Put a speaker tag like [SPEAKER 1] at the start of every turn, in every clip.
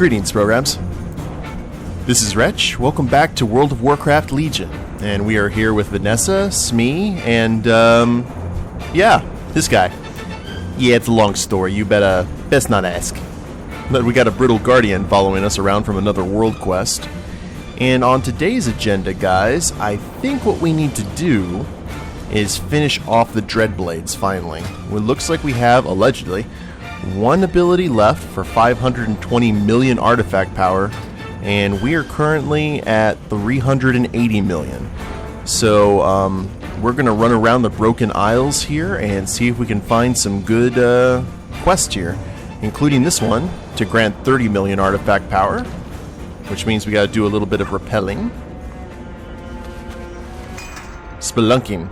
[SPEAKER 1] Greetings, programs. This is Wretch. Welcome back to World of Warcraft Legion. And we are here with Vanessa, Smee, and, yeah, this guy. Yeah, it's a long story. You best not ask. But we got a brittle guardian following us around from another world quest. And on today's agenda, guys, I think what we need to do is finish off the Dreadblades, finally. It looks like we have, allegedly, one ability left for 520 million artifact power, and we are currently at 380 million. So, we're going to run around the Broken Isles here and see if we can find some good quests here, including this one to grant 30 million artifact power, which means we got to do a little bit of rappelling. Spelunking,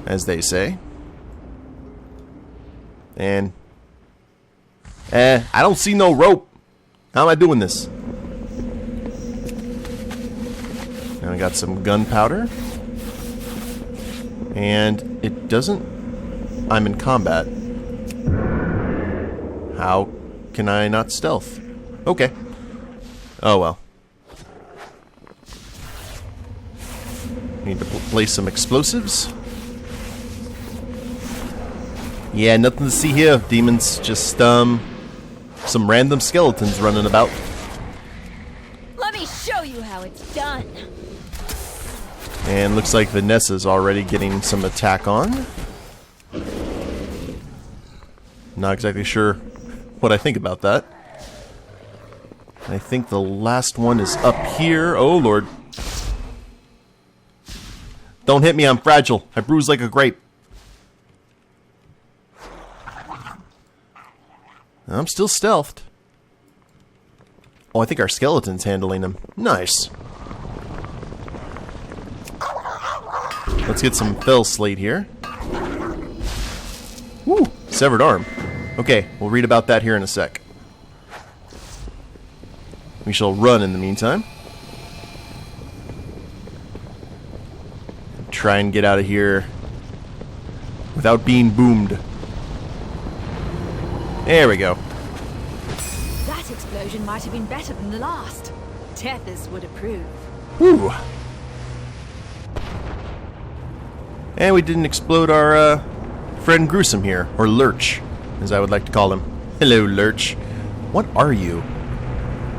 [SPEAKER 1] as they say. And I don't see no rope. How am I doing this? Now I got some gunpowder. And it doesn't... I'm in combat. How can I not stealth? Okay. Oh well. Need to place some explosives. Yeah, nothing to see here, demons. Just, some random skeletons running about.
[SPEAKER 2] Let me show you how it's done.
[SPEAKER 1] And looks like Vanessa's already getting some attack on. Not exactly sure what I think about that. I think the last one is up here. Oh, Lord. Don't hit me, I'm fragile. I bruise like a grape. I'm still stealthed. Oh, I think our skeleton's handling him. Nice. Let's get some fell slate here. Woo! Severed arm. Okay, we'll read about that here in a sec. We shall run in the meantime. Try and get out of here without being boomed. There we go.
[SPEAKER 2] That explosion might have been better than the last. Tethys would approve.
[SPEAKER 1] Whew. And we didn't explode our friend Gruesome here, or Lurch, as I would like to call him. Hello, Lurch. What are you?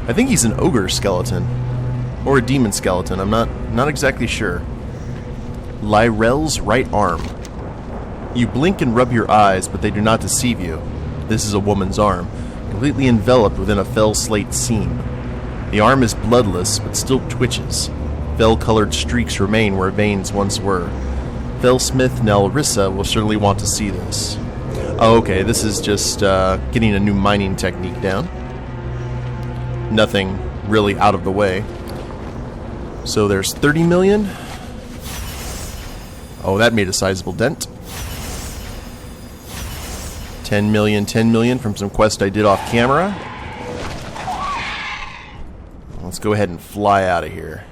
[SPEAKER 1] I think he's an ogre skeleton, or a demon skeleton. I'm not exactly sure. Lyrell's right arm. You blink and rub your eyes, but they do not deceive you. This is a woman's arm, completely enveloped within a fell slate seam. The arm is bloodless, but still twitches. Fell-colored streaks remain where veins once were. Fellsmith Nelrissa will certainly want to see this. Oh, okay, this is just getting a new mining technique down. Nothing really out of the way. So there's 30 million. Oh, that made a sizable dent. 10 million from some quest I did off camera. Let's go ahead and fly out of here.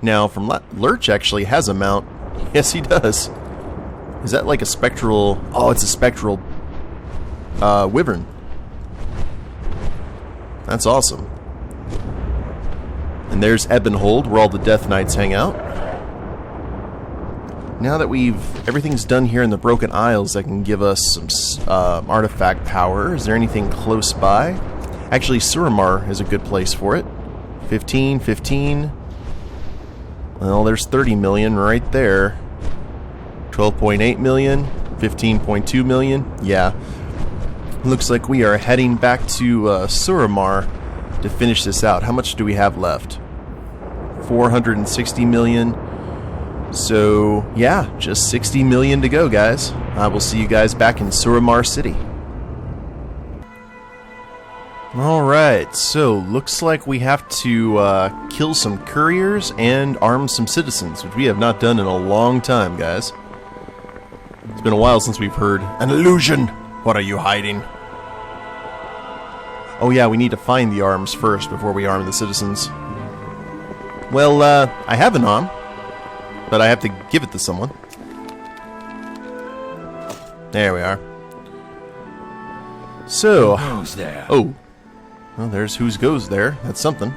[SPEAKER 1] Now, from Lurch actually has a mount. Yes, he does. Is that like a spectral... Oh, it's a spectral wyvern. That's awesome. And there's Ebonhold, where all the Death Knights hang out. Now that everything's done here in the Broken Isles that can give us some artifact power, is there anything close by? Actually, Suramar is a good place for it. 15. Well, there's 30 million right there. 12.8 million, 15.2 million. Yeah. Looks like we are heading back to Suramar to finish this out. How much do we have left? 460 million. So, yeah, just 60 million to go, guys. I will see you guys back in Suramar City. Alright, so looks like we have to kill some couriers and arm some citizens, which we have not done in a long time, guys. It's been a while since we've heard an illusion. What are you hiding? Oh yeah, we need to find the arms first before we arm the citizens. Well, I have an arm, but I have to give it to someone. There we are. So,
[SPEAKER 3] Who's there?
[SPEAKER 1] oh, Well, there's whose goes there. That's something.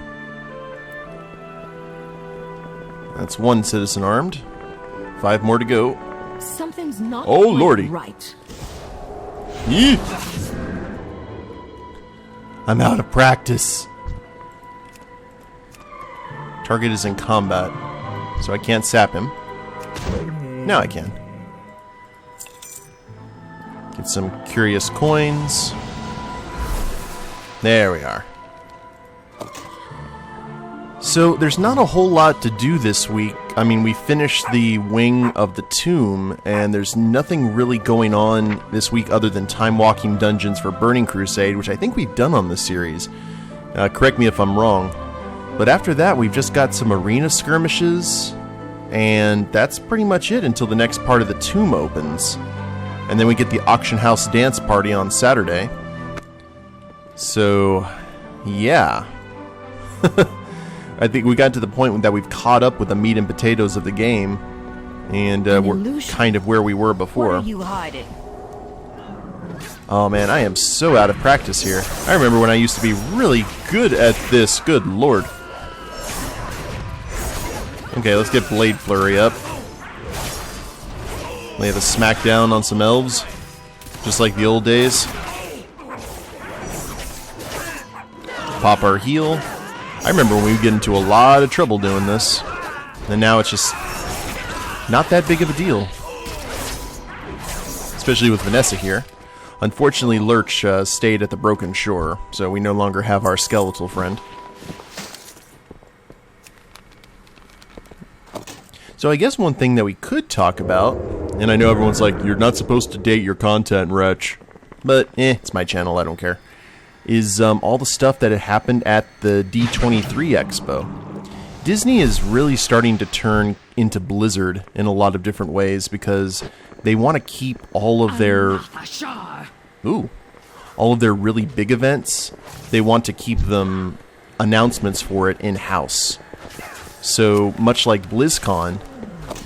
[SPEAKER 1] That's one citizen armed. 5 more to go.
[SPEAKER 2] Something's not
[SPEAKER 1] Oh,
[SPEAKER 2] quite
[SPEAKER 1] lordy.
[SPEAKER 2] right.
[SPEAKER 1] Yee! I'm out of practice. Target is in combat, so I can't sap him. Now I can. Get some curious coins. There we are. So there's not a whole lot to do this week. I mean, we finished the Wing of the Tomb, and there's nothing really going on this week other than time-walking dungeons for Burning Crusade, which I think we've done on this series. Correct me if I'm wrong. But after that, we've just got some arena skirmishes, and that's pretty much it until the next part of the Tomb opens. And then we get the Auction House Dance Party on Saturday. So, yeah. I think we got to the point that we've caught up with the meat and potatoes of the game, and we're kind of where we were before.
[SPEAKER 2] What are you hiding?
[SPEAKER 1] Oh man, I am so out of practice here. I remember when I used to be really good at this. Good lord. Okay, let's get Blade Flurry up. Lay the smackdown on some elves, just like the old days. Pop our heal. I remember when we would get into a lot of trouble doing this, and now it's just not that big of a deal. Especially with Vanessa here. Unfortunately, Lurch stayed at the Broken Shore, so we no longer have our skeletal friend. So I guess one thing that we could talk about, and I know everyone's like, you're not supposed to date your content, Wretch, but it's my channel, I don't care, is all the stuff that had happened at the D23 Expo. Disney is really starting to turn into Blizzard in a lot of different ways because they want to keep all of their all of their really big events. They want to keep them announcements for it in-house. So much like BlizzCon,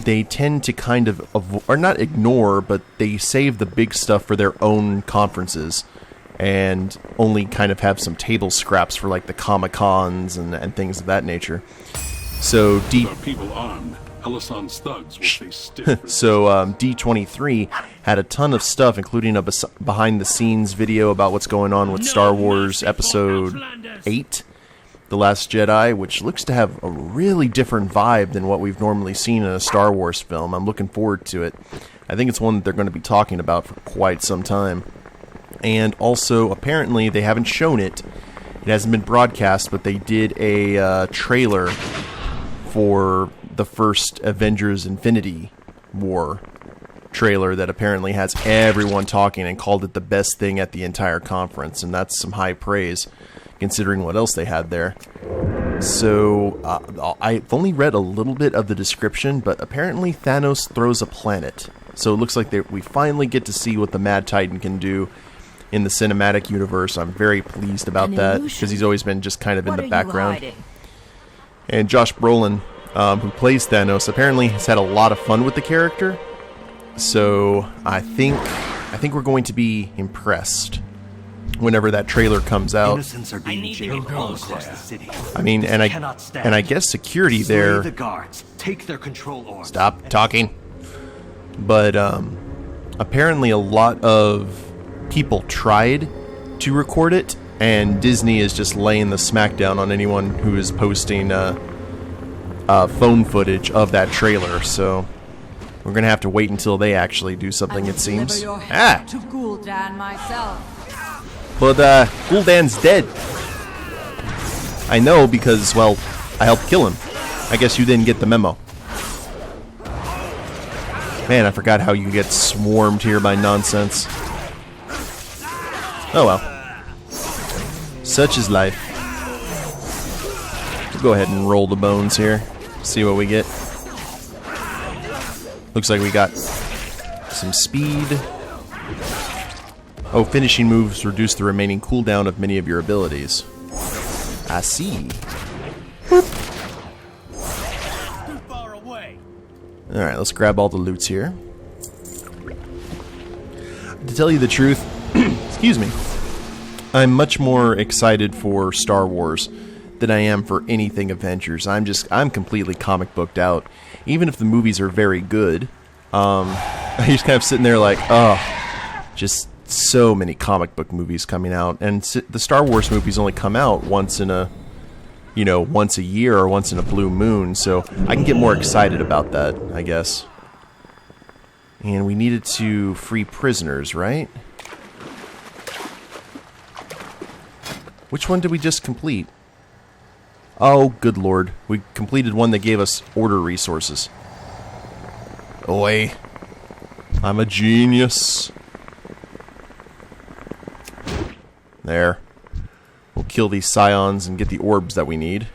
[SPEAKER 1] they tend to kind of or not ignore, but they save the big stuff for their own conferences and only kind of have some table scraps for like the Comic-Cons and things of that nature. So D23 had a ton of stuff, including a behind-the-scenes video about what's going on with Star Wars Episode 8, The Last Jedi, which looks to have a really different vibe than what we've normally seen in a Star Wars film. I'm looking forward to it. I think it's one that they're going to be talking about for quite some time. And also, apparently, they haven't shown it. It hasn't been broadcast, but they did a trailer for the first Avengers Infinity War trailer that apparently has everyone talking and called it the best thing at the entire conference. And that's some high praise, considering what else they had there. So, I've only read a little bit of the description, but apparently Thanos throws a planet. So it looks like we finally get to see what the Mad Titan can do in the cinematic universe. I'm very pleased about that, because he's always been just kind of in the background. And Josh Brolin, who plays Thanos, apparently has had a lot of fun with the character. So I think we're going to be impressed whenever that trailer comes out.
[SPEAKER 3] Innocents are being jailed all across the city.
[SPEAKER 1] I mean, and I guess security there.
[SPEAKER 3] The guards take their control orbs.
[SPEAKER 1] Stop talking. But apparently a lot of people tried to record it, and Disney is just laying the smackdown on anyone who is posting phone footage of that trailer. So we're gonna have to wait until they actually do something. It seems.
[SPEAKER 4] To Gul'dan myself.
[SPEAKER 1] But Gul'dan's dead. I know because, well, I helped kill him. I guess you didn't get the memo. Man, I forgot how you get swarmed here by nonsense. Oh well. Such is life. We'll go ahead and roll the bones here. See what we get. Looks like we got some speed. Oh, finishing moves reduce the remaining cooldown of many of your abilities. I see. Alright, let's grab all the loots here. To tell you the truth, excuse me, I'm much more excited for Star Wars than I am for anything Avengers. I'm completely comic booked out. Even if the movies are very good, I'm just kind of sitting there like, oh, just so many comic book movies coming out. And the Star Wars movies only come out once a year or once in a blue moon, so I can get more excited about that, I guess. And we needed to free prisoners, right? Which one did we just complete? Oh, good lord. We completed one that gave us order resources. Oi. I'm a genius. There. We'll kill these scions and get the orbs that we need.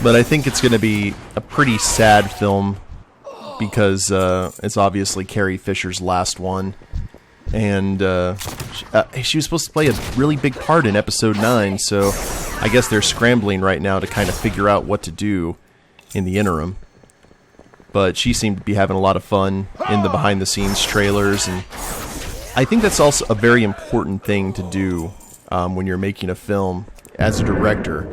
[SPEAKER 1] But I think it's going to be a pretty sad film because it's obviously Carrie Fisher's last one. And she was supposed to play a really big part in Episode 9, so I guess they're scrambling right now to kind of figure out what to do in the interim. But she seemed to be having a lot of fun in the behind-the-scenes trailers, and I think that's also a very important thing to do when you're making a film as a director,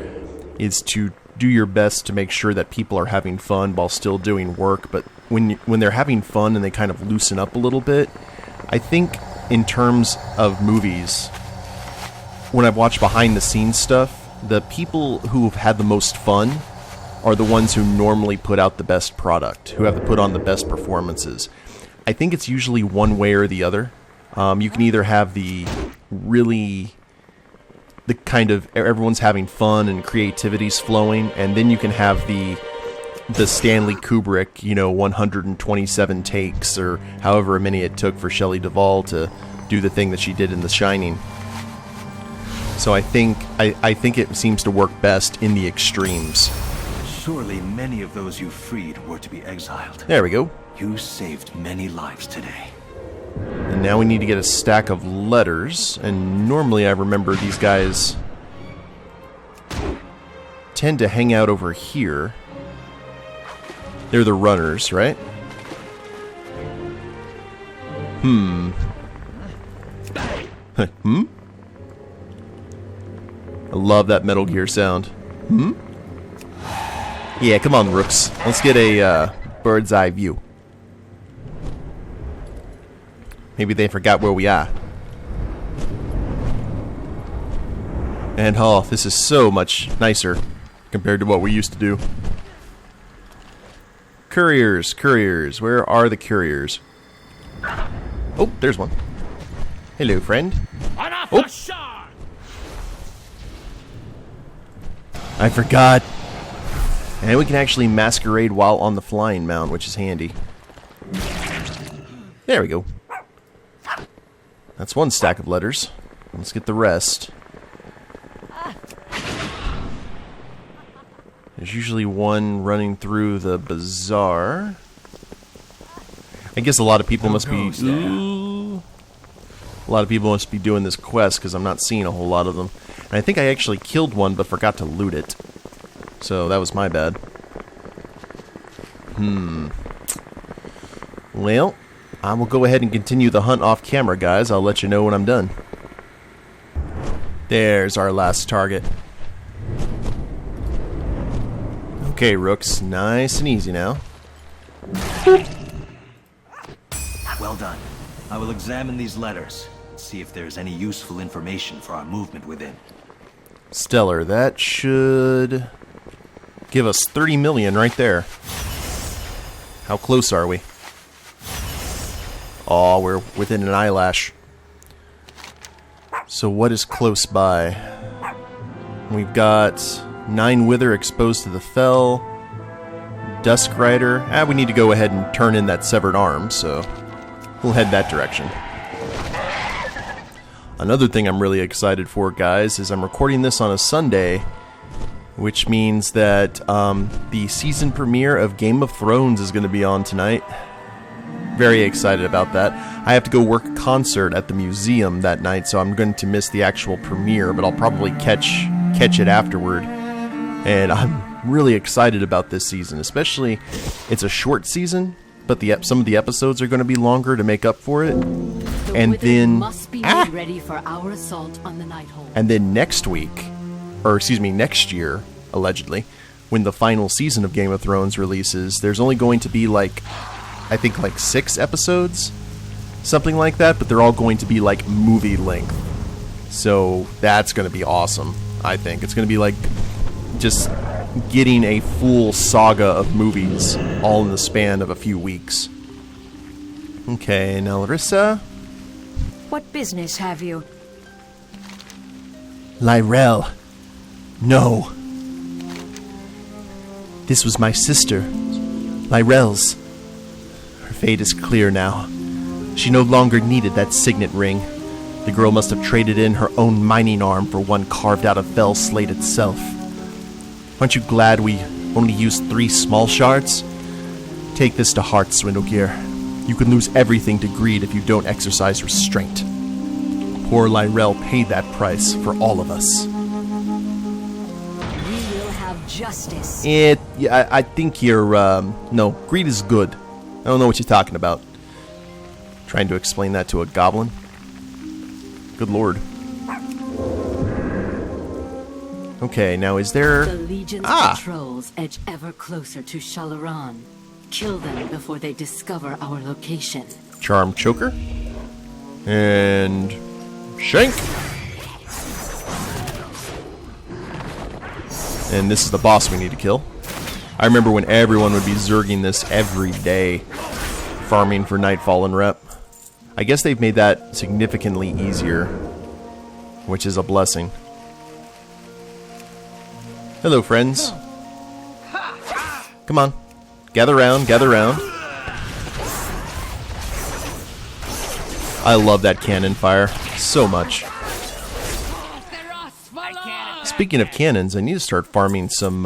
[SPEAKER 1] is to do your best to make sure that people are having fun while still doing work. But when they're having fun and they kind of loosen up a little bit, I think in terms of movies, when I've watched behind-the-scenes stuff, the people who have had the most fun are the ones who normally put out the best product, who have to put on the best performances. I think it's usually one way or the other. You can either have the kind of everyone's having fun and creativity's flowing, and then you can have the Stanley Kubrick, 127 takes or however many it took for Shelley Duvall to do the thing that she did in The Shining. So I think it seems to work best in the extremes.
[SPEAKER 3] Surely many of those you freed were to be exiled.
[SPEAKER 1] There we go.
[SPEAKER 3] You saved many lives today.
[SPEAKER 1] And now we need to get a stack of letters, and normally I remember these guys tend to hang out over here. They're the runners, right? Hmm. I love that Metal Gear sound. Yeah, come on, Rooks. Let's get a bird's eye view. Maybe they forgot where we are. And oh, this is so much nicer compared to what we used to do. Couriers, where are the couriers? Oh, there's one. Hello, friend. Oh. I forgot. And we can actually masquerade while on the flying mount, which is handy. There we go. That's one stack of letters. Let's get the rest. There's usually one running through the bazaar. I guess a lot of people must be... Ooh, a lot of people must be doing this quest because I'm not seeing a whole lot of them. And I think I actually killed one but forgot to loot it. So that was my bad. Well, I will go ahead and continue the hunt off camera, guys. I'll let you know when I'm done. There's our last target. Okay, Rooks. Nice and easy now.
[SPEAKER 3] Well done. I will examine these letters and see if there's any useful information for our movement within.
[SPEAKER 1] Stellar. That should give us 30 million right there. How close are we? Oh, we're within an eyelash. So what is close by? We've got 9 Wither exposed to the Fell. Dusk Rider. We need to go ahead and turn in that severed arm, so we'll head that direction. Another thing I'm really excited for, guys, is I'm recording this on a Sunday, which means that the season premiere of Game of Thrones is going to be on tonight. Very excited about that. I have to go work a concert at the museum that night, so I'm going to miss the actual premiere, but I'll probably catch it afterward. And I'm really excited about this season, especially it's a short season, but some of the episodes are going to be longer to make up for it.
[SPEAKER 5] The
[SPEAKER 1] And
[SPEAKER 5] Wither
[SPEAKER 1] then
[SPEAKER 5] must be made ready for our assault on the Nighthold.
[SPEAKER 1] and then next week, or excuse me, next year, allegedly, when the final season of Game of Thrones releases, there's only going to be like, I think like 6 episodes, something like that, but they're all going to be like movie length. So that's going to be awesome, I think. It's going to be like just getting a full saga of movies all in the span of a few weeks. Okay, now Larissa.
[SPEAKER 2] What business have you?
[SPEAKER 1] Lyrell. No. This was my sister, Lyrell's. Her fate is clear now. She no longer needed that signet ring. The girl must have traded in her own mining arm for one carved out of Fell Slate itself. Aren't you glad we only used 3 small shards? Take this to heart, Swindlegear. You can lose everything to greed if you don't exercise restraint. Poor Lyrell paid that price for all of us.
[SPEAKER 2] Justice.
[SPEAKER 1] Yeah, I think you're, no, greed is good. I don't know what you're talking about. Trying to explain that to a goblin? Good lord. Okay, now is there...
[SPEAKER 5] The Legion's patrols edge ever closer to Shalaran. Kill them before they discover our location.
[SPEAKER 1] Charm Choker. And... Shank! And this is the boss we need to kill. I remember when everyone would be zerging this every day, farming for Nightfallen rep. I guess they've made that significantly easier, which is a blessing. Hello, friends. Come on. Gather round, gather round. I love that cannon fire so much. Speaking of cannons, I need to start farming some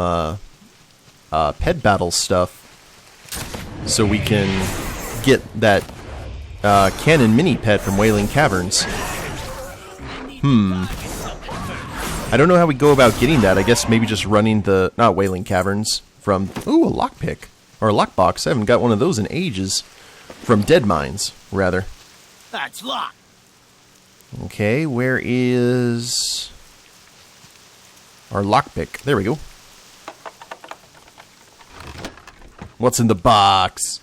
[SPEAKER 1] pet battle stuff so we can get that cannon mini pet from Wailing Caverns. I don't know how we go about getting that. I guess maybe just running the... not Wailing Caverns. From... ooh, a lockpick. Or a lockbox. I haven't got one of those in ages. From Dead Mines, rather.
[SPEAKER 3] That's locked.
[SPEAKER 1] Okay, where is... our lockpick? There we go. What's in the box?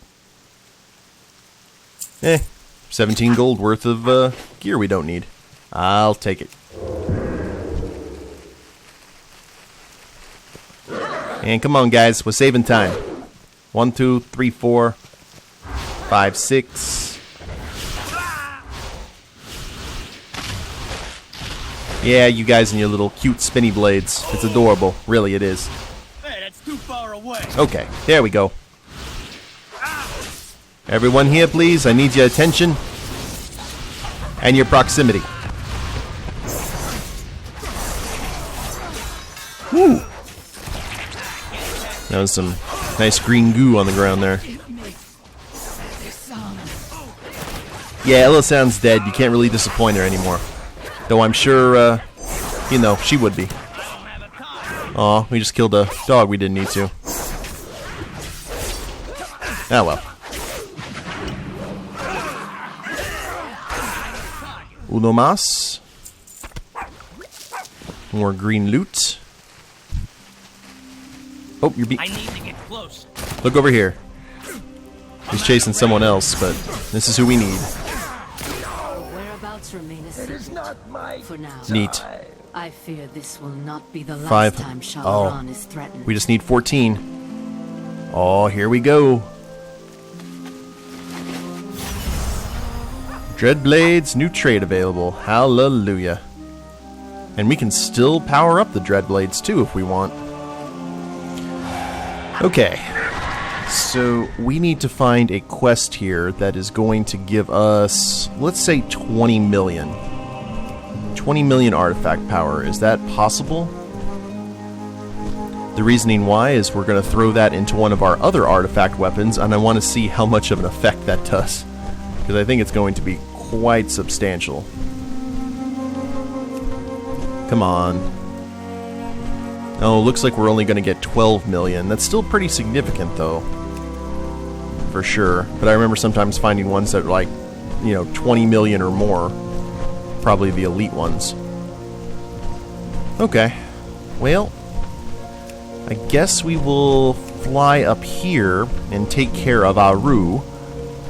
[SPEAKER 1] 17 gold worth of gear we don't need. I'll take it. And come on, guys, we're saving time. 1, 2, 3, 4, 5, 6. Yeah, you guys and your little cute spinny blades. It's adorable. Really, it is.
[SPEAKER 3] Hey, that's too far away.
[SPEAKER 1] Okay, there we go. Everyone here, please. I need your attention. And your proximity. Woo! That was some nice green goo on the ground there. Yeah, Ella sounds dead. You can't really disappoint her anymore. Though I'm sure, you know, she would be. Aw, we just killed a dog we didn't need to. Ah, well. Uno mas. More green loot. Oh, you're
[SPEAKER 3] I need to get close.
[SPEAKER 1] Look over here. He's chasing someone else, but this is who we need.
[SPEAKER 5] Whereabouts remain a secret. For now.
[SPEAKER 1] Neat.
[SPEAKER 5] I fear this will not be the last
[SPEAKER 1] 5.
[SPEAKER 5] time Shalaran is threatened.
[SPEAKER 1] We just need 14. Oh, here we go. Dreadblades, new trade available. Hallelujah. And we can still power up the Dreadblades too if we want. Okay. So we need to find a quest here that is going to give us, let's say 20 million. 20 million artifact power. Is that possible? The reasoning why is we're going to throw that into one of our other artifact weapons, and I want to see how much of an effect that does. Because I think it's going to be quite substantial. Come on. Oh, looks like we're only going to get 12 million. That's still pretty significant, though. for sure. But I remember sometimes finding ones that were like, 20 million or more. Probably the elite ones. Okay. Well, I guess we will fly up here and take care of Aru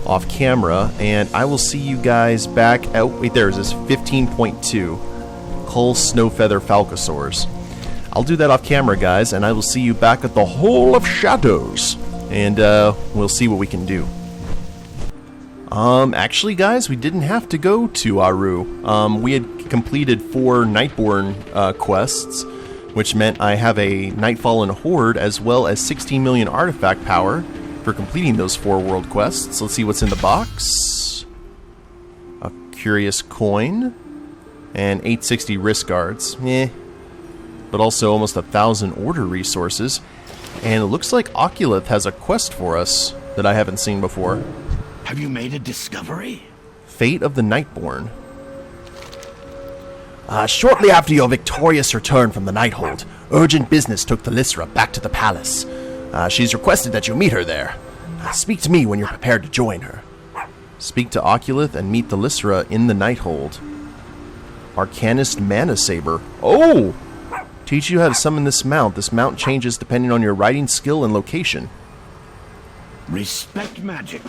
[SPEAKER 1] off camera, and I will see you guys back out. Wait, there is this 15.2 Cull Snowfeather Falcosaurs. I'll do that off camera, guys, and I will see you back at the Hole of Shadows, and we'll see what we can do. Actually, guys, we didn't have to go to Aru. We had completed 4 Nightborn quests, which meant I have a Nightfallen Horde as well as 16 million artifact power for completing those 4 world quests. Let's see what's in the box. A curious coin and 860 wrist guards. But also almost 1,000 order resources. And it looks like Oculith has a quest for us that I haven't seen before.
[SPEAKER 6] Have you made a discovery?
[SPEAKER 1] Fate of the Nightborn.
[SPEAKER 7] Shortly after your victorious return from the Nighthold, urgent business took Thalysra back to the palace. She's requested that you meet her there. Speak to me when you're prepared to join her.
[SPEAKER 1] Speak to Oculith and meet Thalysra in the Nighthold. Arcanist Mana Saber. Oh! Teach you how to summon this mount. This mount changes depending on your riding skill and location.
[SPEAKER 6] Respect magic,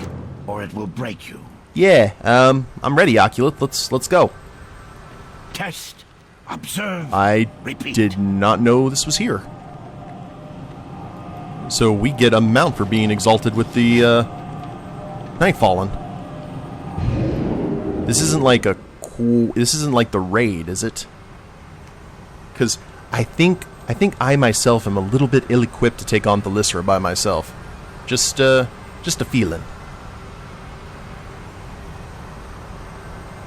[SPEAKER 6] or it will break you.
[SPEAKER 1] Yeah, I'm ready, Oculith. Let's go.
[SPEAKER 6] Test, observe,
[SPEAKER 1] I
[SPEAKER 6] repeat.
[SPEAKER 1] did not know this was here. So we get a mount for being exalted with the Nightfallen. This isn't like a cool. This isn't like the raid, is it? Because I think I myself am a little bit ill-equipped to take on Thalysra by myself. Just a feeling.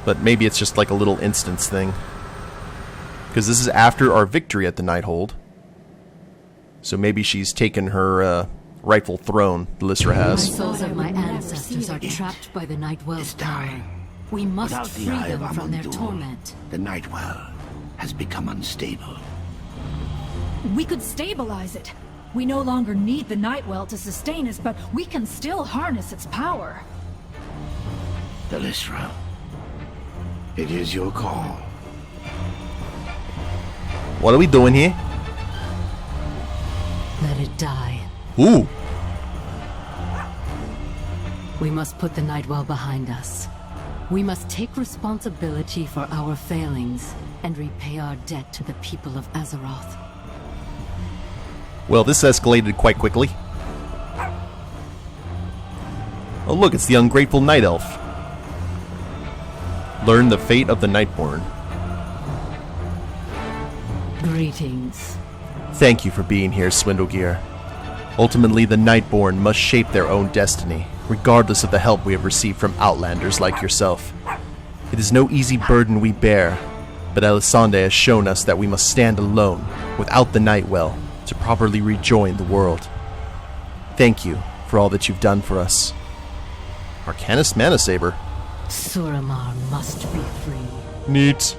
[SPEAKER 1] But maybe it's just like a little instance thing. Because this is after our victory at the Nighthold. So maybe she's taken her rightful throne, Thalysra has.
[SPEAKER 5] The souls of my ancestors are trapped by the Nightwell's power. We must
[SPEAKER 6] Without the
[SPEAKER 5] free
[SPEAKER 6] Eye of
[SPEAKER 5] them from their
[SPEAKER 6] Amandur,
[SPEAKER 5] torment.
[SPEAKER 6] The Nightwell has become unstable.
[SPEAKER 2] We could stabilize it. We no longer need the Nightwell to sustain us, but we can still harness its power.
[SPEAKER 6] Thalysra, it is your call.
[SPEAKER 1] What are we doing here?
[SPEAKER 5] Let it die.
[SPEAKER 1] Ooh.
[SPEAKER 5] We must put the Nightwell behind us. We must take responsibility for our failings and repay our debt to the people of Azeroth.
[SPEAKER 1] Well, this escalated quite quickly. Oh look, it's the ungrateful Night Elf. Learn the fate of the Nightborn.
[SPEAKER 5] Greetings.
[SPEAKER 1] Thank you for being here, Swindlegear. Ultimately, the Nightborn must shape their own destiny, regardless of the help we have received from outlanders like yourself. It is no easy burden we bear, but Elisande has shown us that we must stand alone, without the Nightwell, to properly rejoin the world. Thank you for all that you've done for us. Arcanist Mana Saber.
[SPEAKER 5] Suramar must be free.
[SPEAKER 1] Neat.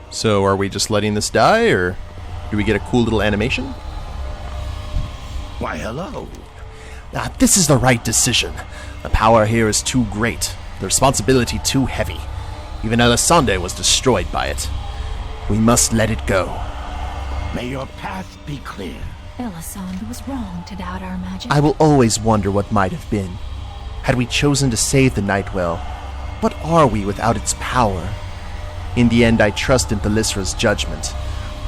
[SPEAKER 1] So are we just letting this die, or do we get a cool little animation?
[SPEAKER 6] Why, hello.
[SPEAKER 7] This is the right decision. The power here is too great. The responsibility too heavy. Even Elisande was destroyed by it. We must let it go.
[SPEAKER 6] May your path be clear.
[SPEAKER 2] Elisande was wrong to doubt our magic.
[SPEAKER 7] I will always wonder what might have been. Had we chosen to save the Nightwell, what are we without its power? In the end, I trust in Thalysra's judgment.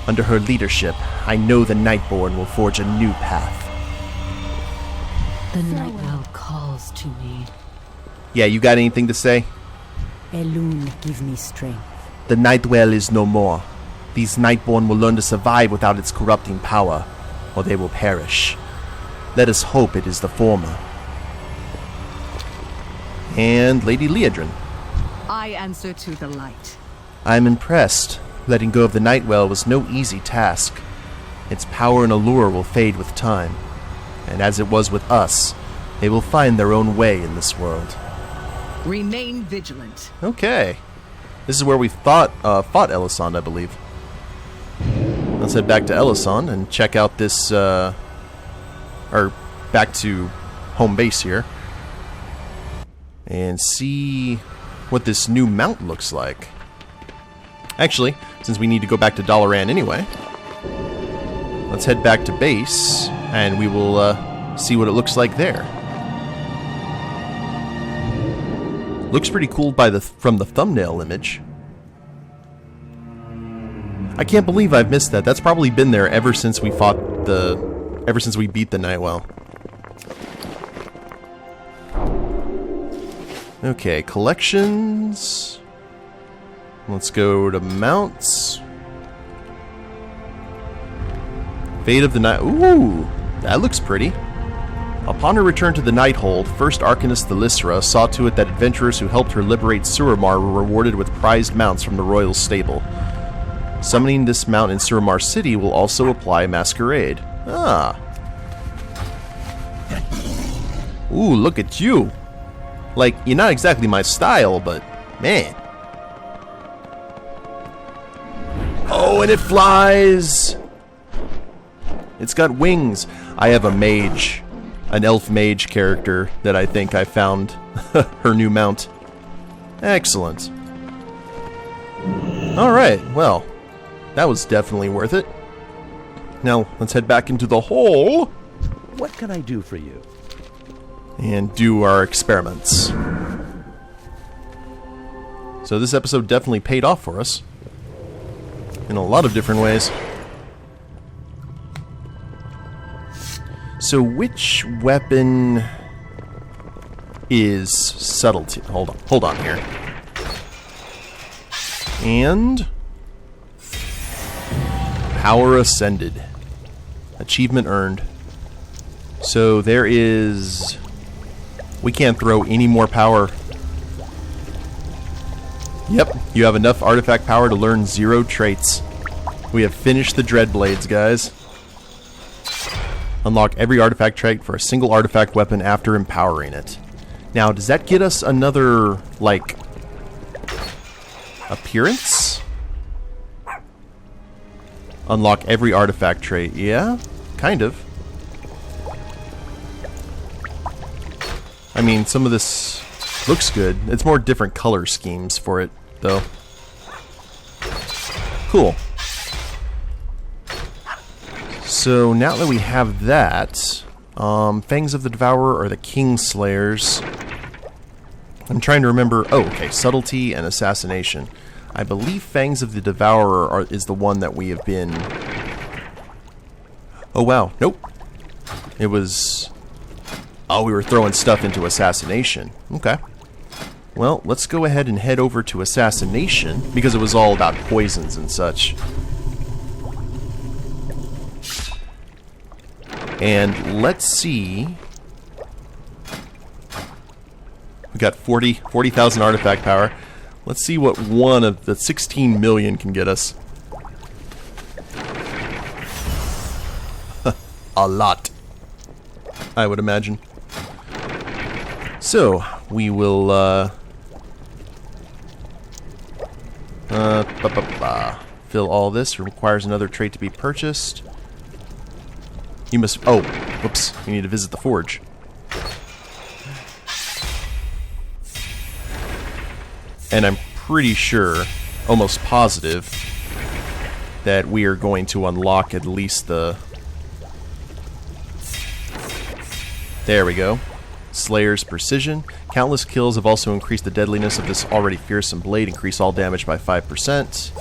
[SPEAKER 7] Under her leadership, I know the Nightborn will forge a new path.
[SPEAKER 5] The Nightwell calls to me.
[SPEAKER 1] Yeah, you got anything to say?
[SPEAKER 8] Elune, give me strength.
[SPEAKER 7] The Nightwell is no more. These Nightborn will learn to survive without its corrupting power, or they will perish. Let us hope it is the former.
[SPEAKER 1] And Lady Liadrin.
[SPEAKER 4] I answer to the light.
[SPEAKER 1] I am impressed. Letting go of the Nightwell was no easy task. Its power and allure will fade with time. And as it was with us, they will find their own way in this world.
[SPEAKER 4] Remain vigilant.
[SPEAKER 1] Okay. This is where we fought Elisande, I believe. Let's head back to Elisande and check out this, or back to home base here and see what this new mount looks like. Actually, since we need to go back to Dalaran anyway, let's head back to base and we will see what it looks like there. Looks pretty cool from the thumbnail image. I can't believe I've missed that. That's probably been there ever since we beat the Nightwell. Okay, collections. Let's go to mounts. Fate of the Night. Ooh, that looks pretty. Upon her return to the Nighthold, first Arcanist Thalysra saw to it that adventurers who helped her liberate Suramar were rewarded with prized mounts from the royal stable. Summoning this mount in Suramar City will also apply Masquerade. Ah. Ooh, look at you. Like, you're not exactly my style, but man. Oh, and it flies! It's got wings. I have a mage. An elf mage character that I think I found her new mount. Excellent. Alright, well, that was definitely worth it. Now, let's head back into the hole.
[SPEAKER 9] What can I do for you?
[SPEAKER 1] And do our experiments. So this episode definitely paid off for us. In a lot of different ways. So which weapon is subtlety? Hold on here. And power ascended. Achievement earned. So there is... We can't throw any more power. Yep, you have enough artifact power to learn 0 traits. We have finished the Dreadblades, guys. Unlock every artifact trait for a single artifact weapon after empowering it. Now, does that get us another, like, appearance? Unlock every artifact trait. Yeah, kind of. I mean, some of this looks good. It's more different color schemes for it, though. Cool. So now that we have that, Fangs of the Devourer or the Kingslayers. I'm trying to remember. Oh, okay, subtlety and assassination. I believe Fangs of the Devourer is the one that we have been. Oh wow, nope. It was. Oh, we were throwing stuff into assassination. Okay. Well, let's go ahead and head over to assassination because it was all about poisons and such. And let's see. We got 40,000 artifact power. Let's see what one of the 16 million can get us. A lot, I would imagine. So, we will, fill all this. Requires another trait to be purchased. You must... Oh, whoops. You need to visit the forge. And I'm pretty sure, almost positive, that we are going to unlock at least the... There we go. Slayer's Precision. Countless kills have also increased the deadliness of this already fearsome blade. Increase all damage by 5%.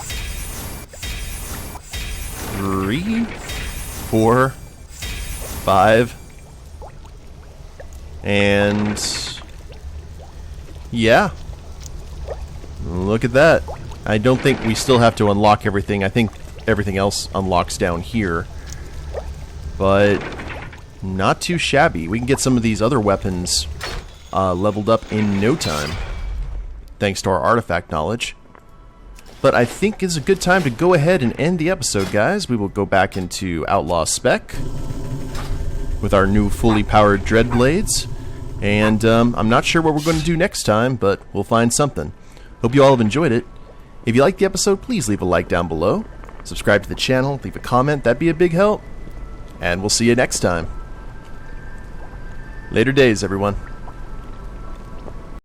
[SPEAKER 1] 3, 4, 5. And... yeah. Look at that. I don't think we still have to unlock everything. I think everything else unlocks down here. But... not too shabby. We can get some of these other weapons leveled up in no time, thanks to our artifact knowledge. But I think it's a good time to go ahead and end the episode, guys. We will go back into Outlaw Spec with our new fully powered Dreadblades. And I'm not sure what we're going to do next time, but we'll find something. Hope you all have enjoyed it. If you liked the episode, please leave a like down below. Subscribe to the channel, leave a comment, that'd be a big help. And we'll see you next time. Later days, everyone.